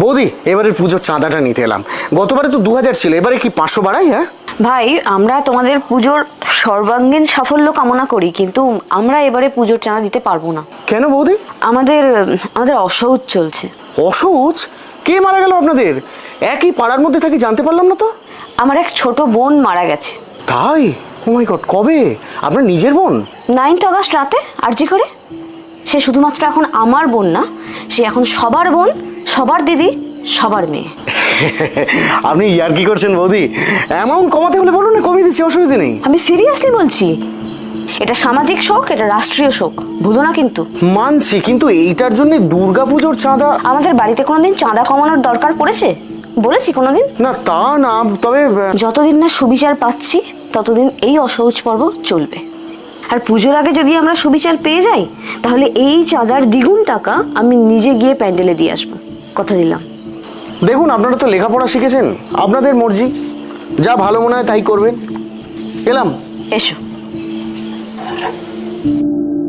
বৌদি, এবারে পুজোর চাঁদাটা নিতে এলাম। গতবারে তো 2000 ছিল, এবারে কি 500 বাড়াই? হ্যাঁ ভাই, আমরা তোমাদের পুজোর সর্বাঙ্গীন সাফল্য কামনা করি, কিন্তু আমরা এবারে পুজোর চাঁদা দিতে পারবো না। কেন বৌদি? আমাদের আমাদের অসৌচ চলছে। অসৌচ? কে মারা গেল আপনাদের? একই পাড়ার মধ্যে থাকি, জানতে পারলাম না তো। আমার এক ছোট বোন মারা গেছে। তাই? ও মাই গড, কবে? আপনার নিজের বোন? 9th আগস্ট রাতে আরজি করে। সে শুধুমাত্র এখন আমার বোন না, সে এখন সবার বোন, সবার দিদি, সবার মেয়ে। আপনি ইয়ার কি করছেন বৌদি? অ্যামাউন্ট কমাতে হলে বলুন না, কমিয়ে দিচ্ছি, অসুবিধা নেই। আমি সিরিয়াসলি বলছি, এটা সামাজিক শোক, এটা রাষ্ট্রীয় শোক, ভুলো না কিন্তু। মানছি, কিন্তু এইটার জন্য দুর্গাপুজোর চাঁদা? আমাদের বাড়িতে কোনোদিন চাঁদা কমানোর দরকার পড়েছে বলেছি কোনোদিন? না তা না, তবে যতদিন না সুবিচার পাচ্ছি ততদিন এই অসহজ পর্ব চলবে। আর পুজোর আগে যদি আমরা সুবিচার পেয়ে যাই, তাহলে এই চাঁদার দ্বিগুণ টাকা আমি নিজে গিয়ে প্যান্ডেলে দিয়ে আসবো, কথা দিলাম। দেখুন, আপনারা তো লেখাপড়া শিখেছেন, আপনাদের মর্জি, যা ভালো মনে হয় তাই করবেন। এলাম। এসো।